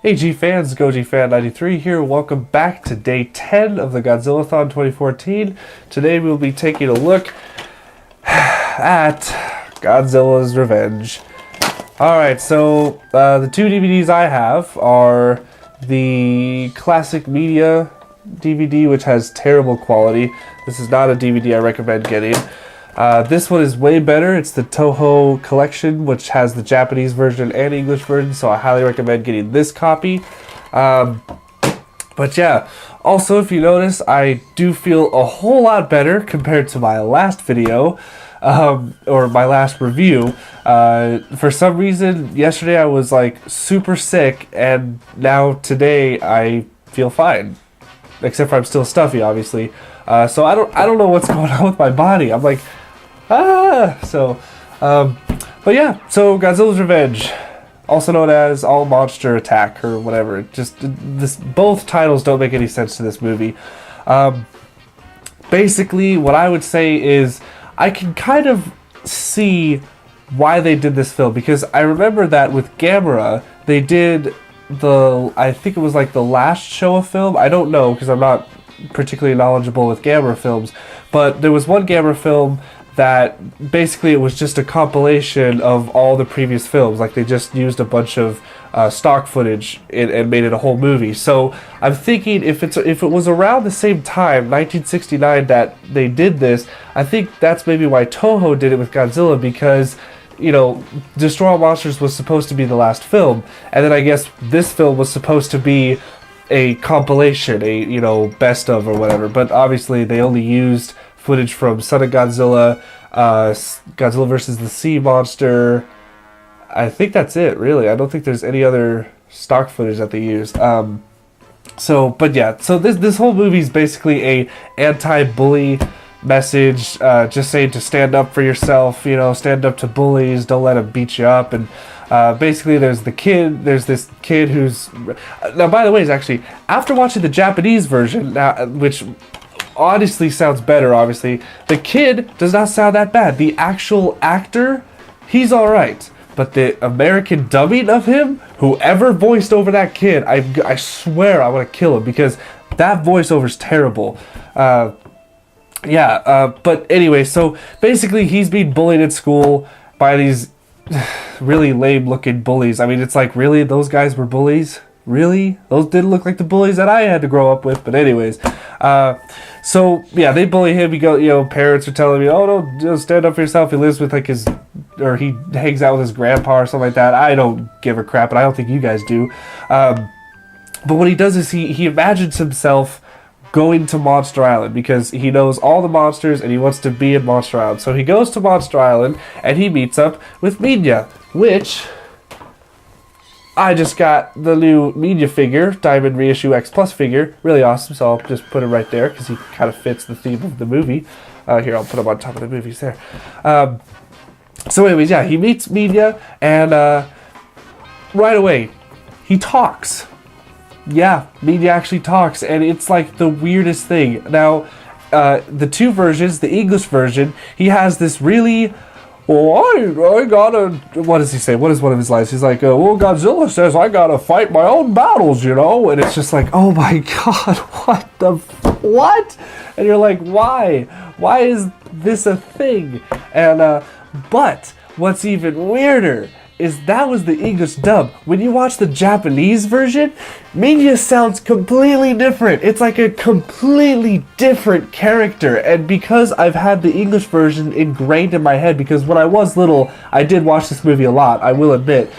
Hey G fans, GojiFan93 here. Welcome back to day 10 of the Godzilla-thon 2014. Today we'll be taking a look at Godzilla's Revenge. Alright, so the two DVDs I have are the Classic Media DVD, which has terrible quality. This is not a DVD I recommend getting. This one is way better. It's the Toho collection, which has the Japanese version and English version, so I highly recommend getting this copy. But yeah, also if you notice, I do feel a whole lot better compared to my last video, or my last review. For some reason, yesterday I was like super sick, and now today I feel fine. Except for I'm still stuffy, obviously. So I don't know what's going on with my body. I'm like, but yeah, so Godzilla's Revenge, also known as All Monster Attack or whatever. Both titles don't make any sense to this movie. Basically, what I would say is I can kind of see why they did this film, because I remember that with Gamera, they did I think it was like the last Showa film. I don't know, because I'm not particularly knowledgeable with Gamera films, but there was one Gamera film that basically it was just a compilation of all the previous films. Like they just used a bunch of stock footage and made it a whole movie. So I'm thinking if it was around the same time, 1969, that they did this, I think that's maybe why Toho did it with Godzilla, because, you know, Destroy All Monsters was supposed to be the last film, and then I guess this film was supposed to be a compilation, you know, best of or whatever. But obviously they only used footage from Son of Godzilla, Godzilla versus the Sea Monster. I think that's it, really. I don't think there's any other stock footage that they used. But yeah, so this whole movie is basically a anti-bully message, just saying to stand up for yourself, you know, stand up to bullies, don't let them beat you up. And basically there's this kid who's, now by the way, is actually, after watching the Japanese version, which honestly sounds better, obviously, the kid does not sound that bad. The actual actor, he's alright, but the American dubbing of him, whoever voiced over that kid, I swear I want to kill him, because that voiceover's terrible. But anyway, so basically he's being bullied at school by these really lame looking bullies. I mean, it's like, really? Those guys were bullies? Really? Those didn't look like the bullies that I had to grow up with. But anyways, so yeah, they bully him. Parents are telling me, oh no, stand up for yourself. He lives with like he hangs out with his grandpa or something like that. I don't give a crap, and I don't think you guys do. But what he does is he imagines himself going to Monster Island, because he knows all the monsters and he wants to be in Monster Island. So he goes to Monster Island and he meets up with Minya, which I just got the new Minya figure, Diamond Reissue X Plus figure. Really awesome, so I'll just put him right there because he kind of fits the theme of the movie. Here, I'll put him on top of the movies there. So anyways, yeah, he meets Minya, and right away, he talks. Yeah, Minya actually talks, and it's like the weirdest thing. Now, the two versions, the English version, he has this really, I gotta, what does he say? What is one of his lines? He's like, well, Godzilla says I gotta fight my own battles, you know? And it's just like, oh my god, what? And you're like, why? Why is this a thing? And, but what's even weirder is that was the English dub. When you watch the Japanese version, Minya sounds completely different. It's like a completely different character. And because I've had the English version ingrained in my head, because when I was little, I did watch this movie a lot, I will admit.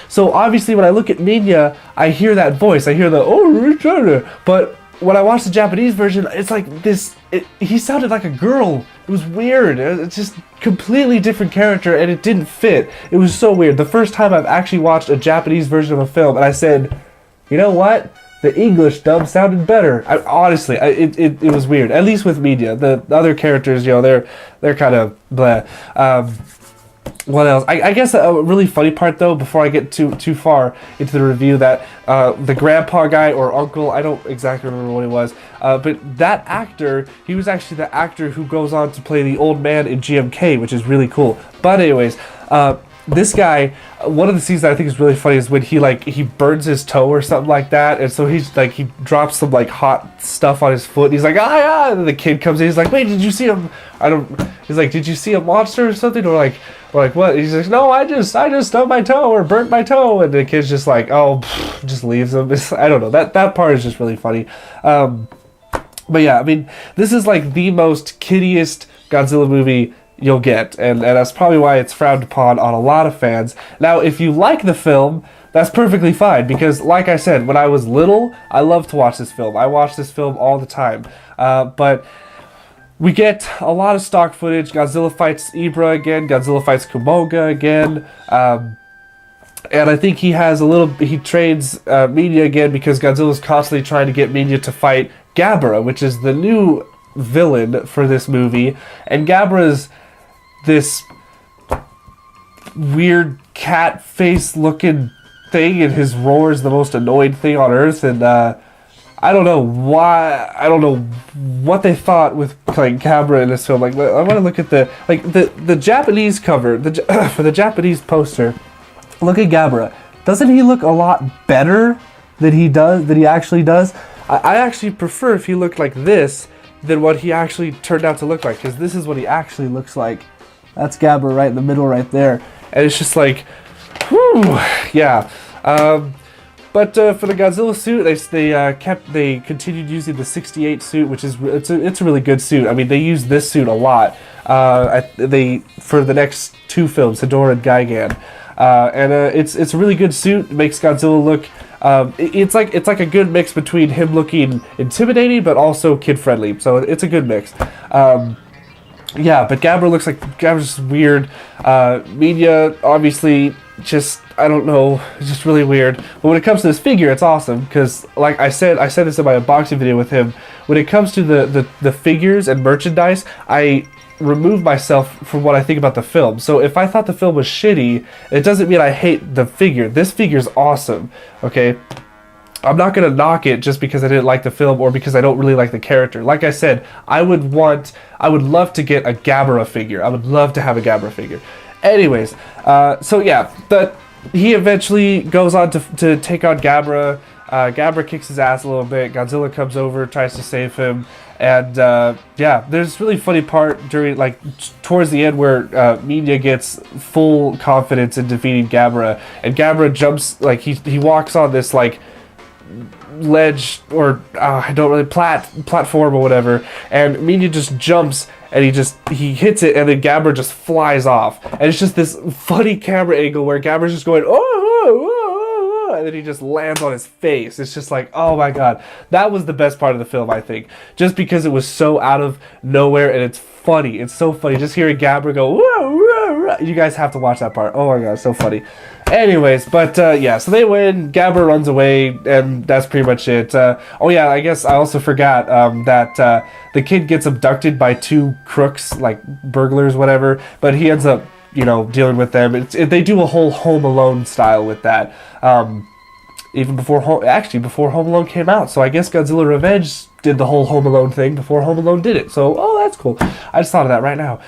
So obviously when I look at Minya, I hear that voice. I hear the, but when I watched the Japanese version, it's like this, he sounded like a girl. It was weird. It's just completely different character, and it didn't fit. It was so weird. The first time I've actually watched a Japanese version of a film, and I said, you know what? The English dub sounded better. Honestly, it was weird. At least with Minya. The other characters, you know, they're kind of bleh. What else? I guess a really funny part, though, before I get too far into the review, that the grandpa guy or uncle, I don't exactly remember what he was, but that actor, he was actually the actor who goes on to play the old man in GMK, which is really cool. But anyways, this guy, one of the scenes that I think is really funny is when he burns his toe or something like that, and so he's like, he drops some like hot stuff on his foot, and he's like, ah, and then the kid comes in, he's like, wait, did you see him? He's like, did you see a monster or something? Or like what? And he's like, no, I just stubbed my toe or burnt my toe, and the kid's just like, oh, just leaves him. I don't know, that part is just really funny. But yeah, I mean, this is like the most kiddiest Godzilla movie you'll get, and that's probably why it's frowned upon on a lot of fans. Now, if you like the film, that's perfectly fine, because like I said, when I was little, I loved to watch this film. I watched this film all the time. But we get a lot of stock footage. Godzilla fights Ibra again. Godzilla fights Kumonga again. And I think he trades Minya again, because Godzilla's constantly trying to get Minya to fight Gabara, which is the new villain for this movie. And Gabara's this weird cat face looking thing, and his roar is the most annoying thing on earth. And I don't know what they thought with playing Gabara in this film. Like, I want to look at the Japanese cover for the Japanese poster. Look at Gabara. Doesn't he look a lot better than he actually does? I actually prefer if he looked like this than what he actually turned out to look like, because this is what he actually looks like. That's Gabara right in the middle right there. And it's just like, whew, yeah. But for the Godzilla suit, they continued using the 68 suit, which is it's a really good suit. I mean, they use this suit a lot. For the next two films, Hedorah and Gigan, and it's a really good suit. It makes Godzilla look. It's like a good mix between him looking intimidating but also kid friendly. So it's a good mix. Yeah, but Gabara's just weird. Minya, obviously, just, I don't know, it's just really weird. But when it comes to this figure, it's awesome, because like I said this in my unboxing video with him, when it comes to the figures and merchandise, I remove myself from what I think about the film. So if I thought the film was shitty, it doesn't mean I hate the figure. This figure's awesome, okay? I'm not going to knock it just because I didn't like the film or because I don't really like the character. Like I said, I would love to get a Gabara figure. I would love to have a Gabara figure. Anyways, so yeah, he eventually goes on to take on Gabara. Gabara kicks his ass a little bit. Godzilla comes over, tries to save him. And yeah, there's this really funny part towards the end where Minya gets full confidence in defeating Gabara. And Gabara jumps, he walks on this ledge or I don't really platform or whatever, and Minya just jumps and he hits it, and then Gabara just flies off, and it's just this funny camera angle where Gabara's just going and then he just lands on his face. It's just like, oh my god, that was the best part of the film, I think, just because it was so out of nowhere, and it's funny. It's so funny just hearing Gabara go you guys have to watch that part. Oh my god, it's so funny. Anyways, but yeah, so they win. Gabara runs away, and that's pretty much it. Oh yeah, I guess I also forgot that the kid gets abducted by two crooks, like burglars, whatever. But he ends up, dealing with them. They do a whole Home Alone style with that. Even before Home Alone came out. So I guess Godzilla Revenge did the whole Home Alone thing before Home Alone did it. So that's cool. I just thought of that right now.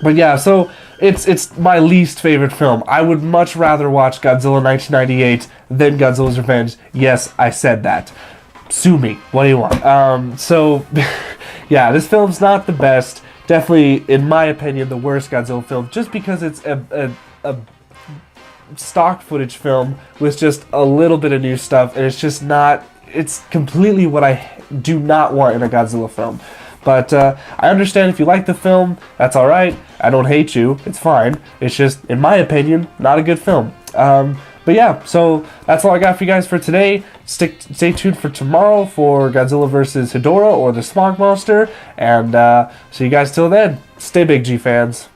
But yeah, so it's my least favorite film. I would much rather watch Godzilla 1998 than Godzilla's Revenge. Yes, I said that. Sue me. What do you want? So, yeah, this film's not the best. Definitely, in my opinion, the worst Godzilla film, just because it's a stock footage film with just a little bit of new stuff, and it's completely what I do not want in a Godzilla film. But I understand if you like the film, that's alright. I don't hate you, it's fine. It's just, in my opinion, not a good film. But yeah, so that's all I got for you guys for today. Stay tuned for tomorrow for Godzilla vs. Hedorah or the Smog Monster. And see you guys till then. Stay big, G fans.